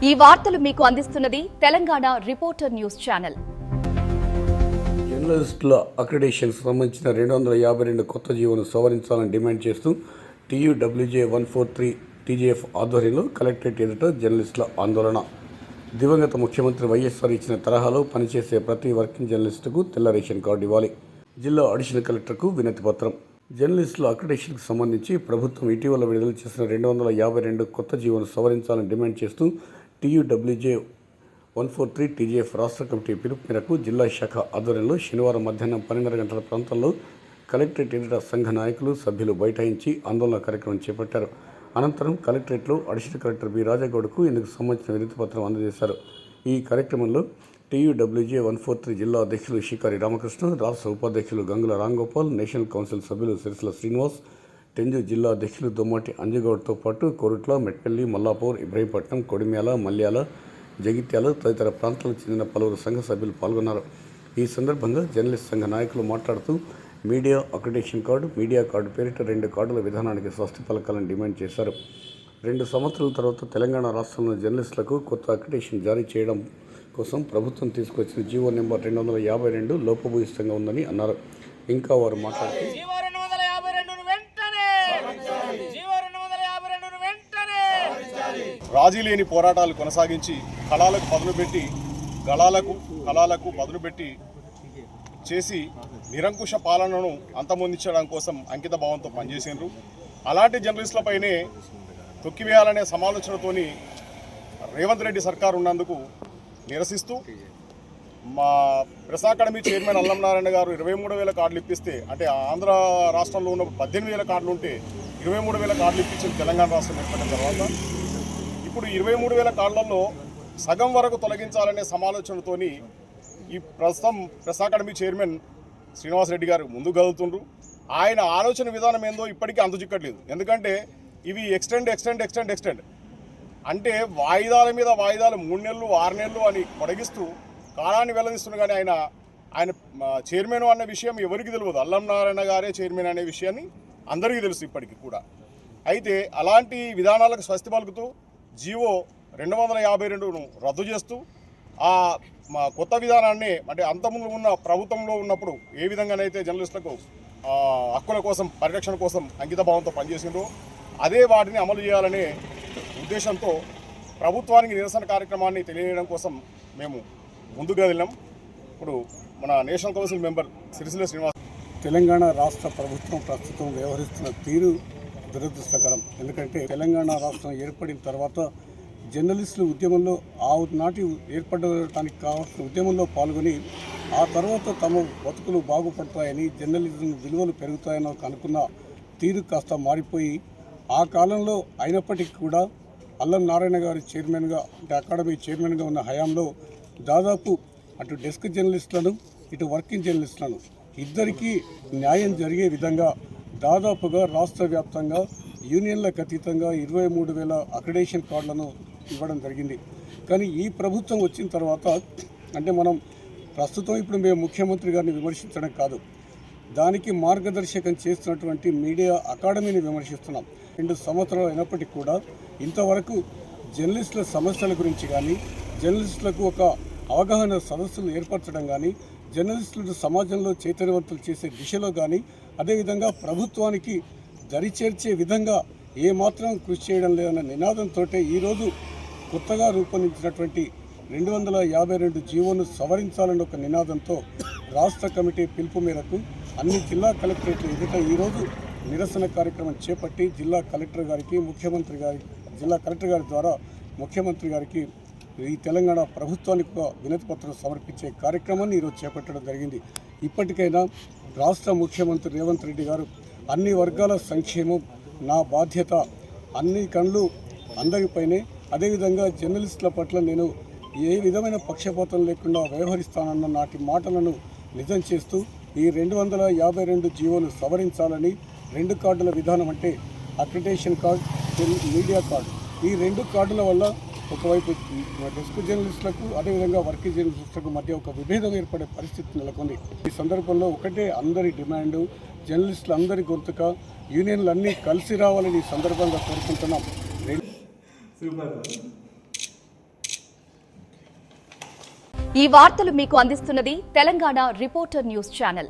ఈ వార్తలు మీకు అందిస్తున్నది తెలంగాణ రిపోర్టర్ న్యూస్ ఛానల్. జర్నలిస్టుల అక్రిడేషన్కు సంబంధించిన 252 కొత్త జీవోను సవరించాలని డిమాండ్ చేస్తూ TUWJ 143 TJF ఆధ్వర్యంలో కలెక్టరేట్ ఎదుట జర్నలిస్టుల ఆందోళన. దివంగత ముఖ్యమంత్రి వైఎస్ఆర్ ఇచ్చిన తరహాలో పనిచేసే ప్రతి వర్కింగ్ జర్నలిస్టుకు తెల్ల రేషన్ కార్డు ఇవ్వాలి. జిల్లా అడిషనల్ కలెక్టర్కు వినతి పత్రం. జర్నలిస్టుల అక్రిడేషన్కు సంబంధించి ప్రభుత్వం ఇటీవల విడుదల చేసిన 252 కొత్త జీవోను సవరించాలని డిమాండ్ చేస్తూ TUWJ 143 TJF రాష్ట్ర కమిటీ పిలుపు మేరకు జిల్లా శాఖ ఆధ్వర్యంలో శనివారం మధ్యాహ్నం 12:30 గంటల ప్రాంతంలో కలెక్టరేట్ ఎదుట సంఘ నాయకులు సభ్యులు బైఠాయించి ఆందోళన కార్యక్రమం చేపట్టారు. అనంతరం కలెక్టరేట్లో అడిషనల్ కలెక్టర్ బి రాజాగౌడ్కు ఇందుకు సంబంధించిన వినతి పత్రం అందజేశారు. ఈ కార్యక్రమంలో TUWJ 143 జిల్లా అధ్యక్షులు షికారి రామకృష్ణ, రాష్ట్ర ఉపాధ్యక్షులు గంగుల రాంగోపాల్, నేషనల్ కౌన్సిల్ సభ్యులు సిరిసిల శ్రీనివాస్, టెంజు జిల్లా అధ్యక్షులు దొమ్మాటి అంజగౌడ్తో పాటు కోరుట్ల, మెట్పల్లి, మల్లాపూర్, ఇబ్రహీంపట్నం, కొడిమ్యాల, మల్యాల, జగిత్యాల తదితర ప్రాంతాలకు చెందిన పలువురు సంఘ సభ్యులు పాల్గొన్నారు. ఈ సందర్భంగా జర్నలిస్ట్ సంఘ నాయకులు మాట్లాడుతూ media accreditation card, media card పేరిట 2 కార్డుల విధానానికి స్వస్తి పలకాలని డిమాండ్ చేశారు. 2 సంవత్సరాల తర్వాత తెలంగాణ రాష్ట్రంలో జర్నలిస్టులకు కొత్త అక్రిడేషన్ జారీ చేయడం కోసం ప్రభుత్వం తీసుకొచ్చిన జీవో నెంబర్ 252 లోపభూయిష్టంగా ఉందని అన్నారు. ఇంకా వారు మాట్లాడుతూ రాజీ లేని పోరాటాలు కొనసాగించి కళాలకు పదును పెట్టి చేసి నిరంకుశ పాలనను అంతమొందించడం కోసం అంకిత భావంతో పనిచేసినారు. అలాంటి జర్నలిస్టులపైనే తొక్కివేయాలనే సమాలోచనతోని రేవంత్ రెడ్డి సర్కారు ఉన్నందుకు నిరసిస్తూ మా ప్రెస్ అకాడమీ చైర్మన్ అల్లం నారాయణ గారు 23,000 కార్డులు ఇప్పిస్తే, అంటే ఆంధ్ర రాష్ట్రంలో ఉన్నప్పుడు 18,000 కార్డులు ఉంటే 23,000 కార్డులు ఇప్పించిన తెలంగాణ రాష్ట్రం ఏర్పడిన తర్వాత ఇప్పుడు 23,000 కార్డులలో సగం వరకు తొలగించాలనే సమాలోచనతోని ఈ ప్రస్తుతం ప్రెస్ అకాడమీ చైర్మన్ శ్రీనివాసరెడ్డి గారు ముందుకు కదులుతుండ్రు. ఆయన ఆలోచన విధానం ఏందో ఇప్పటికీ అంతుచిక్కట్లేదు. ఎందుకంటే ఇవి ఎక్స్టెండ్ అంటే వాయిదాల మీద వాయిదాలు 3 నెలలు 6 నెలలు అని పొడిగిస్తూ కాలాన్ని వెల్లడిస్తున్నారు. కానీ ఆయన చైర్మన్ అన్న విషయం ఎవరికి తెలియదు. అల్లం నారాయణ గారే చైర్మన్ అనే విషయాన్ని అందరికీ తెలుసు ఇప్పటికీ కూడా. అయితే అలాంటి విధానాలకు స్వస్తి పలుకుతూ జీవో 252ను రద్దు చేస్తూ మా కొత్త విధానాన్ని, అంటే అంతకుముందు ఉన్న ప్రభుత్వంలో ఉన్నప్పుడు ఏ విధంగానైతే జర్నలిస్టులకు హక్కుల కోసం, పరిరక్షణ కోసం అంకిత భావంతో పనిచేసిందో అదే వాటిని అమలు చేయాలనే ఉద్దేశంతో ప్రభుత్వానికి నిరసన కార్యక్రమాన్ని తెలియజేయడం కోసం మేము ముందుకు వెళ్ళాం. ఇప్పుడు మన national council member Sirisilla Srinivas. Telangana రాష్ట్ర ప్రభుత్వం ప్రస్తుతం వ్యవహరిస్తున్న తీరు దురదృష్టకరం. ఎందుకంటే తెలంగాణ రాష్ట్రం ఏర్పడిన తర్వాత జర్నలిస్టులు ఉద్యమంలో నాటి ఏర్పడటానికి కావాల్సిన ఉద్యమంలో పాల్గొని ఆ తర్వాత తమ బతుకులు బాగుపడతాయని, జర్నలిజం విలువలు పెరుగుతాయని అనుకున్న తీరు కాస్త మారిపోయి ఆ కాలంలో అయినప్పటికీ కూడా అల్లం నారాయణ గారి చైర్మన్గా, అంటే అకాడమీ చైర్మన్గా ఉన్న హయాంలో దాదాపు అటు డెస్క్ జర్నలిస్టులను, ఇటు వర్కింగ్ జర్నలిస్టులను ఇద్దరికీ న్యాయం జరిగే విధంగా దాదాపుగా రాష్ట్ర వ్యాప్తంగా యూనియన్లకు అతీతంగా 23,000 అక్రిడేషన్ కార్డులను ఇవ్వడం జరిగింది. కానీ ఈ ప్రభుత్వం వచ్చిన తర్వాత, అంటే మనం ప్రస్తుతం ఇప్పుడు మేము ముఖ్యమంత్రి గారిని విమర్శించడం కాదు, దానికి మార్గదర్శకం చేస్తున్నటువంటి మీడియా అకాడమీని విమర్శిస్తున్నాం. 2 సంవత్సరాలు అయినప్పటికీ కూడా ఇంతవరకు జర్నలిస్టుల సమస్యల గురించి కానీ, జర్నలిస్టులకు ఒక అవగాహన సదస్సులు ఏర్పరచడం కానీ, జర్నలిస్టులను సమాజంలో చైతన్యవంతులు చేసే దిశలో కానీ, అదేవిధంగా ప్రభుత్వానికి దరిచేర్చే విధంగా ఏమాత్రం కృషి చేయడం లేదన్న నినాదంతో ఈరోజు కొత్తగా రూపొందించినటువంటి 252 జీవోను సవరించాలన్న ఒక నినాదంతో రాష్ట్ర కమిటీ పిలుపు మేరకు అన్ని జిల్లా కలెక్టరేట్ల ఎదుట ఈరోజు నిరసన కార్యక్రమం చేపట్టి జిల్లా కలెక్టర్ గారికి, జిల్లా కలెక్టర్ గారి ద్వారా ముఖ్యమంత్రి గారికి ఈ తెలంగాణ ప్రభుత్వానికి ఒక వినతి పత్రం సమర్పించే కార్యక్రమాన్ని ఈరోజు చేపట్టడం జరిగింది. ఇప్పటికైనా రాష్ట్ర ముఖ్యమంత్రి రేవంత్ రెడ్డి గారు అన్ని వర్గాల సంక్షేమం నా బాధ్యత, అన్ని కళ్ళు అందరిపైనే, అదేవిధంగా జర్నలిస్టుల పట్ల నేను ఏ విధమైన పక్షపాతం లేకుండా వ్యవహరిస్తానన్న నాటి మాటలను నిజం చేస్తూ ఈ 252 జీవోలు సవరించాలని, 2 కార్డుల విధానం అంటే అక్రిడేషన్ కార్డు, మీడియా కార్డు, ఈ 2 కార్డుల వల్ల ఒకవైపు డెస్క్ జర్నలిస్టులకు, అదేవిధంగా వర్కింగ్ జర్నలిస్టులకు మధ్య ఒక విభేదం ఏర్పడే పరిస్థితి నెలకొంది. ఈ సందర్భంలో ఒకటే అందరి డిమాండు, జర్నలిస్టులు అందరి గొంతుక, యూనియన్లు అన్నీ కలిసి రావాలని ఈ సందర్భంగా కోరుకుంటున్నాం. ఈ వార్తలు మీకు అందిస్తున్నది తెలంగాణ రిపోర్టర్ న్యూస్ ఛానల్.